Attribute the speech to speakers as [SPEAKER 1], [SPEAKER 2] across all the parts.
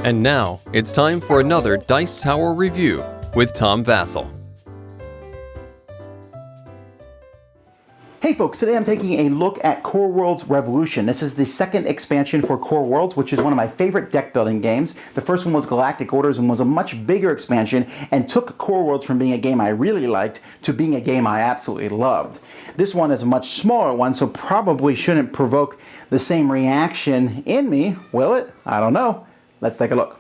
[SPEAKER 1] And now, it's time for another Dice Tower review with Tom Vasel.
[SPEAKER 2] Hey folks, today I'm taking a look at Core Worlds Revolution. This is the second expansion for Core Worlds, which is one of my favorite deck building games. The first one was Galactic Orders and was a much bigger expansion and took Core Worlds from being a game I really liked to being a game I absolutely loved. This one is a much smaller one, so probably shouldn't provoke the same reaction in me, will it? I don't know. Let's take a look.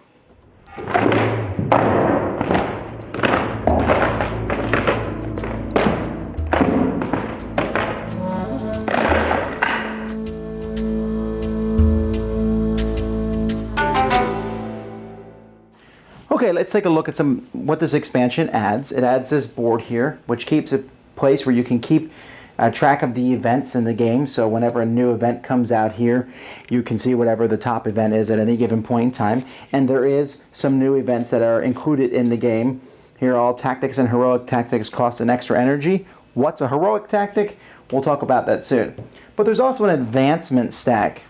[SPEAKER 2] Okay, let's take a look at what this expansion adds. It adds this board here, which keeps a place where you can keep track of the events in the game. So whenever a new event comes out here, you can see whatever the top event is at any given point in time. And there is some new events that are included in the game. Here, all tactics and heroic tactics cost an extra energy. What's a heroic tactic? We'll talk about that soon. But there's also an advancement stack.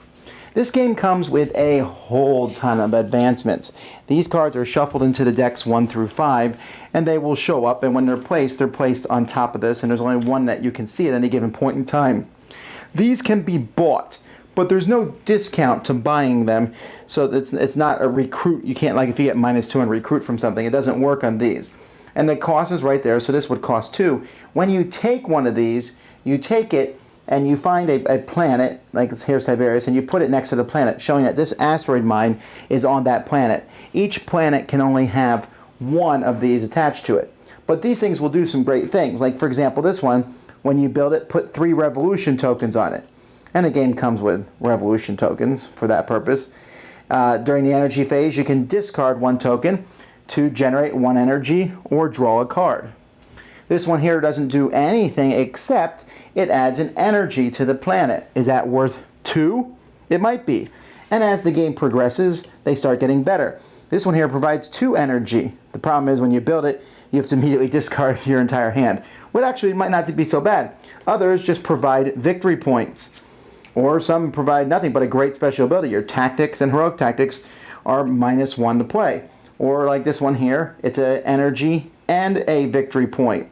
[SPEAKER 2] This game comes with a whole ton of advancements. These cards are shuffled into the decks 1 through 5, and they will show up, and when they're placed on top of this, and there's only one that you can see at any given point in time. These can be bought, but there's no discount to buying them, so it's not a recruit. You can't, like if you get -2 and recruit from something, it doesn't work on these. And the cost is right there, so this would cost 2. When you take one of these, you take it, and you find a planet, like here's Tiberius, and you put it next to the planet, showing that this asteroid mine is on that planet. Each planet can only have one of these attached to it. But these things will do some great things. Like, for example, this one, when you build it, put 3 revolution tokens on it. And the game comes with revolution tokens for that purpose. During the energy phase, you can discard 1 token to generate 1 energy or draw a card. This one here doesn't do anything except it adds an energy to the planet. Is that worth 2? It might be. And as the game progresses, they start getting better. This one here provides 2 energy. The problem is when you build it, you have to immediately discard your entire hand. Well, actually, it might not be so bad. Others just provide victory points. Or some provide nothing but a great special ability. Your tactics and heroic tactics are -1 to play. Or like this one here, it's an energy and a victory point.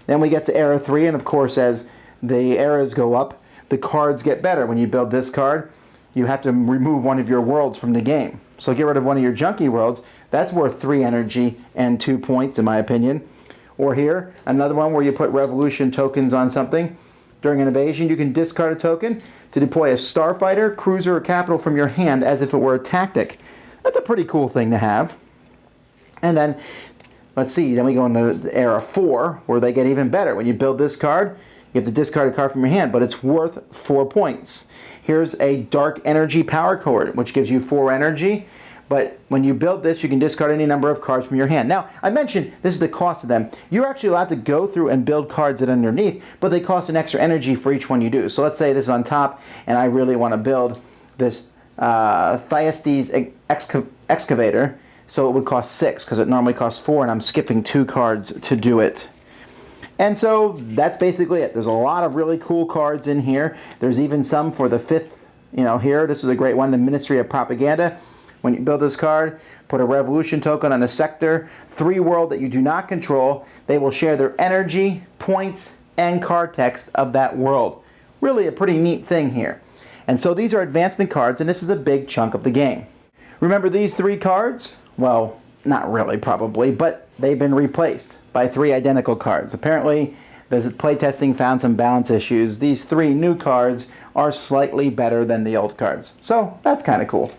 [SPEAKER 2] Then we get to era 3, and of course as the eras go up, the cards get better. When you build this card, you have to remove one of your worlds from the game. So get rid of one of your junky worlds. That's worth 3 energy and 2 points in my opinion. Or here, another one where you put revolution tokens on something. During an invasion, you can discard a token to deploy a starfighter, cruiser, or capital from your hand as if it were a tactic. That's a pretty cool thing to have. And then let's see, then we go into era 4, where they get even better. When you build this card, you have to discard a card from your hand, but it's worth 4 points. Here's a dark energy power cord, which gives you 4 energy. But when you build this, you can discard any number of cards from your hand. Now, I mentioned this is the cost of them. You're actually allowed to go through and build cards that are underneath, but they cost an extra energy for each one you do. So let's say this is on top, and I really want to build this Thyestes excavator. So it would cost 6 because it normally costs 4, and I'm skipping 2 cards to do it. And so that's basically it. There's a lot of really cool cards in here. There's even some for the 5th, here. This is a great one, the Ministry of Propaganda. When you build this card, put a revolution token on a sector, 3 world that you do not control. They will share their energy, points, and card text of that world. Really a pretty neat thing here. And so these are advancement cards, and this is a big chunk of the game. Remember these 3 cards? Well, not really probably, but they've been replaced by 3 identical cards. Apparently, the playtesting found some balance issues. These 3 new cards are slightly better than the old cards. So that's kind of cool.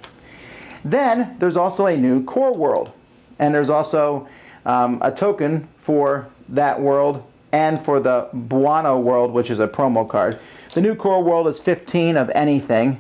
[SPEAKER 2] Then there's also a new core world. And there's also a token for that world and for the Buono world, which is a promo card. The new core world is 15 of anything.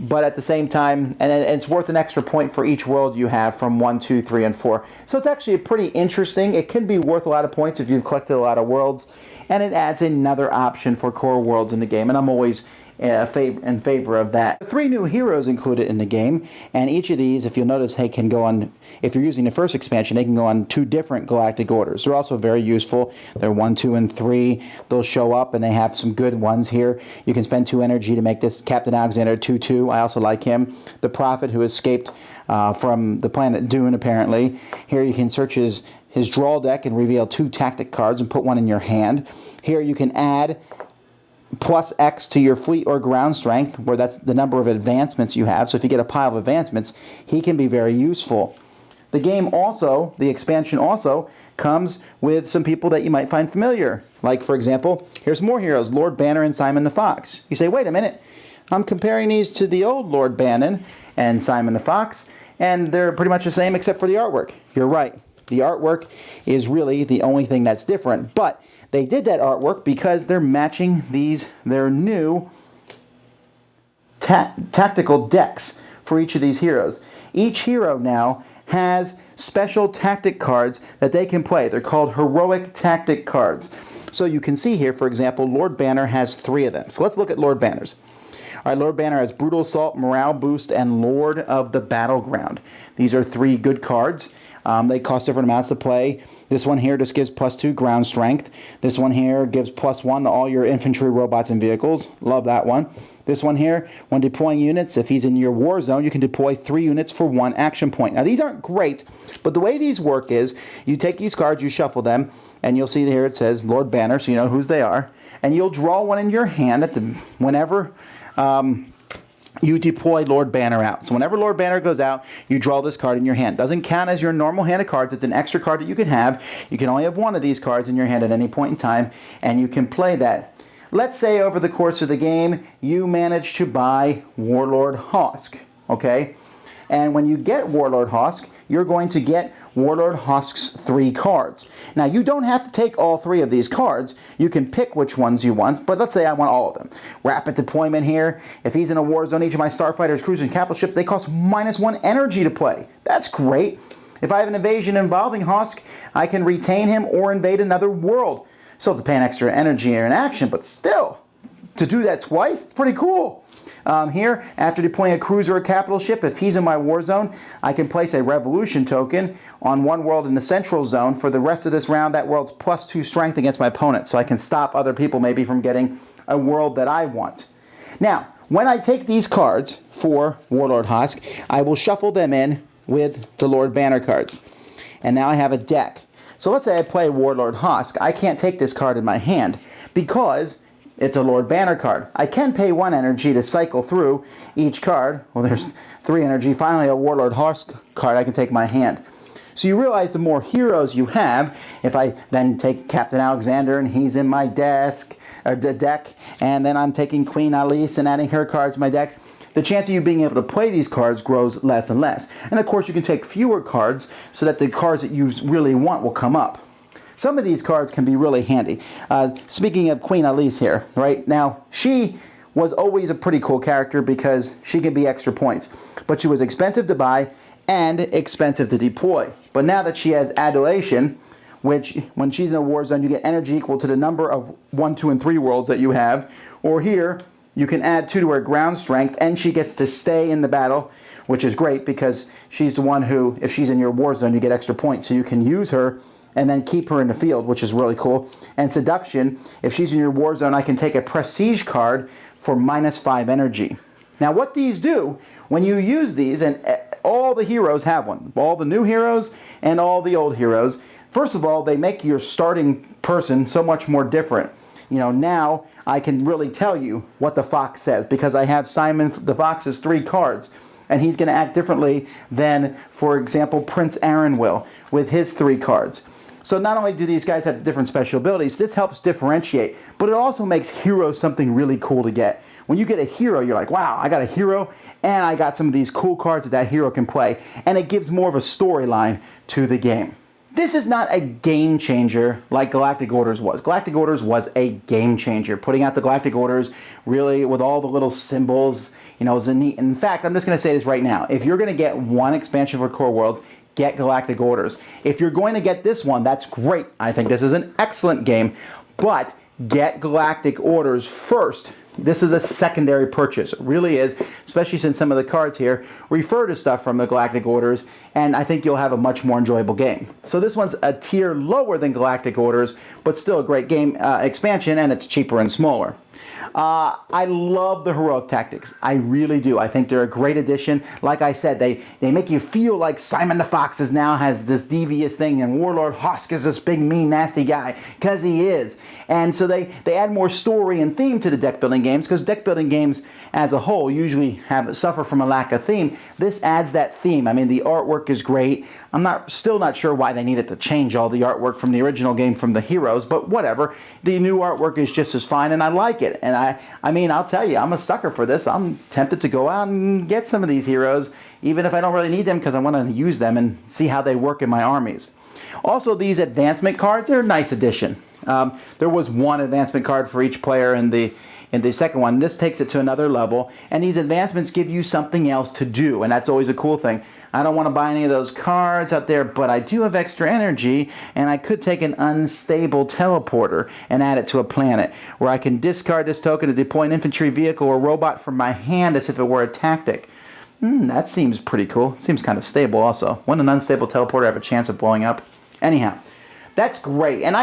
[SPEAKER 2] But at the same time, and it's worth an extra point for each world you have from 1, 2, 3, and 4. So it's actually pretty interesting. It can be worth a lot of points if you've collected a lot of worlds, and it adds another option for core worlds in the game. And I'm always in favor of that. 3 new heroes included in the game, and each of these, if you'll notice, hey, can go on, if you're using the first expansion, they can go on 2 different galactic orders. They're also very useful. They're 1, 2, and 3. They'll show up, and they have some good ones here. You can spend 2 energy to make this Captain Alexander 2/2. I also like him. The Prophet, who escaped from the planet Dune, apparently. Here you can search his draw deck and reveal 2 tactic cards and put 1 in your hand. Here you can add plus X to your fleet or ground strength, where that's the number of advancements you have. So if you get a pile of advancements, he can be very useful. The game also, the expansion also, comes with some people that you might find familiar. Like, for example, here's more heroes, Lord Banner and Simon the Fox. You say, wait a minute, I'm comparing these to the old Lord Bannon and Simon the Fox, and they're pretty much the same except for the artwork. You're right. The artwork is really the only thing that's different, but they did that artwork because they're matching their new tactical decks for each of these heroes. Each hero now has special tactic cards that they can play. They're called heroic tactic cards. So you can see here, for example, Lord Banner has 3 of them. So let's look at Lord Banner's. All right, Lord Banner has Brutal Assault, Morale Boost, and Lord of the Battleground. These are 3 good cards. They cost different amounts to play. This one here just gives +2 ground strength. This one here gives +1 to all your infantry, robots, and vehicles. Love that one. This one here, when deploying units, if he's in your war zone, you can deploy 3 units for 1 action point. Now, these aren't great, but the way these work is you take these cards, you shuffle them, and you'll see here it says Lord Banner, so you know whose they are, and you'll draw 1 in your hand whenever you deploy Lord Banner out. So whenever Lord Banner goes out, you draw this card in your hand. Doesn't count as your normal hand of cards. It's an extra card that you can have. You can only have 1 of these cards in your hand at any point in time, and you can play that. Let's say over the course of the game, you manage to buy Warlord Hosk, okay? And when you get Warlord Hosk, you're going to get Warlord Hosk's 3 cards. Now, you don't have to take all 3 of these cards. You can pick which ones you want, but let's say I want all of them. Rapid deployment here. If he's in a war zone, each of my starfighters, cruisers, and capital ships, they cost -1 energy to play. That's great. If I have an invasion involving Hosk, I can retain him or invade another world. Still have to pay an extra energy or an action, but still, to do that twice, it's pretty cool. Here, after deploying a cruiser or capital ship, if he's in my war zone, I can place a revolution token on 1 world in the central zone. For the rest of this round, that world's +2 strength against my opponent, so I can stop other people maybe from getting a world that I want. Now, when I take these cards for Warlord Hosk, I will shuffle them in with the Lord Banner cards. And now I have a deck. So let's say I play Warlord Hosk. I can't take this card in my hand because it's a Lord Banner card. I can pay 1 energy to cycle through each card. Well, there's 3 energy. Finally, a Warlord Hosk card I can take in my hand. So you realize the more heroes you have, if I then take Captain Alexander and he's in my deck, and then I'm taking Queen Alice and adding her cards to my deck, the chance of you being able to play these cards grows less and less. And of course, you can take fewer cards so that the cards that you really want will come up. Some of these cards can be really handy. Speaking of Queen Alice here, right? Now, she was always a pretty cool character because she can be extra points. But she was expensive to buy and expensive to deploy. But now that she has Adulation, which when she's in a war zone, you get energy equal to the number of 1, 2, and 3 worlds that you have. Or here, you can add 2 to her ground strength, and she gets to stay in the battle, which is great because she's the one who, if she's in your war zone, you get extra points. So you can use her and then keep her in the field, which is really cool. And Seduction, if she's in your war zone, I can take a Prestige card for -5 energy. Now, what these do, when you use these, and all the heroes have one, all the new heroes and all the old heroes, first of all, they make your starting person so much more different. You know, now I can really tell you what the Fox says because I have Simon the Fox's 3 cards. And he's going to act differently than, for example, Prince Aaron will with his 3 cards. So not only do these guys have different special abilities, this helps differentiate, but it also makes heroes something really cool to get. When you get a hero, you're like, wow, I got a hero, and I got some of these cool cards that hero can play, and it gives more of a storyline to the game. This is not a game changer like Galactic Orders was. Galactic Orders was a game changer. Putting out the Galactic Orders really with all the little symbols, you know, is a neat. In fact, I'm just going to say this right now. If you're going to get one expansion for Core Worlds, get Galactic Orders. If you're going to get this one, that's great. I think this is an excellent game, but get Galactic Orders first This is a secondary purchase. It really is, especially since some of the cards here refer to stuff from the Galactic Orders, and I think you'll have a much more enjoyable game. So this one's a tier lower than Galactic Orders, but still a great game expansion, and it's cheaper and smaller. I love the Heroic Tactics. I really do. I think they're a great addition. Like I said, they make you feel like Simon the Fox now has this devious thing, and Warlord Hosk is this big, mean, nasty guy, because he is. And so they add more story and theme to the deck building games, because deck building games as a whole usually suffer from a lack of theme. This adds that theme. I mean, the artwork is great. I'm still not sure why they needed to change all the artwork from the original game from the heroes, but whatever. The new artwork is just as fine, and I like it. And I mean, I'll tell you, I'm a sucker for this. I'm tempted to go out and get some of these heroes, even if I don't really need them, because I want to use them and see how they work in my armies. Also, these advancement cards are a nice addition. There was one advancement card for each player in the second one. This takes it to another level, and these advancements give you something else to do, and that's always a cool thing. I don't want to buy any of those cards out there, but I do have extra energy, and I could take an unstable teleporter and add it to a planet, where I can discard this token to deploy an infantry vehicle or robot from my hand as if it were a tactic. That seems pretty cool. Seems kind of stable also. Wouldn't an unstable teleporter have a chance of blowing up? Anyhow, that's great, and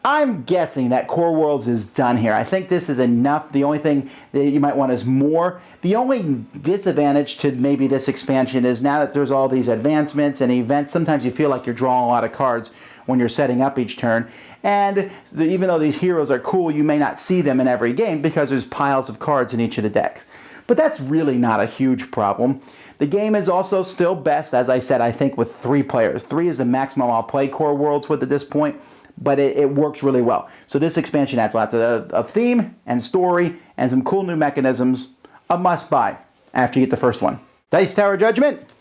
[SPEAKER 2] I'm guessing that Core Worlds is done here. I think this is enough. The only thing that you might want is more. The only disadvantage to maybe this expansion is now that there's all these advancements and events, sometimes you feel like you're drawing a lot of cards when you're setting up each turn. And even though these heroes are cool, you may not see them in every game because there's piles of cards in each of the decks. But that's really not a huge problem. The game is also still best, as I said, I think with 3 players. 3 is the maximum I'll play Core Worlds with at this point. But it works really well. So this expansion adds lots of theme and story and some cool new mechanisms. A must-buy after you get the first one. Dice Tower Judgment?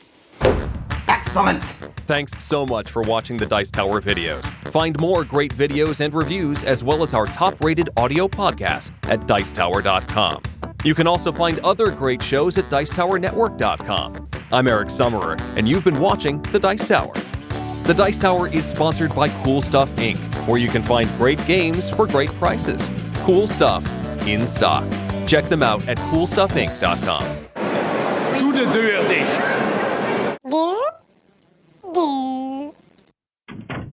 [SPEAKER 2] Excellent!
[SPEAKER 1] Thanks so much for watching the Dice Tower videos. Find more great videos and reviews, as well as our top-rated audio podcast at Dicetower.com. You can also find other great shows at Dicetowernetwork.com. I'm Eric Summerer, and you've been watching The Dice Tower. The Dice Tower is sponsored by Cool Stuff Inc., where you can find great games for great prices. Cool stuff in stock. Check them out at CoolStuffInc.com.
[SPEAKER 3] Doe de deur dicht.
[SPEAKER 4] De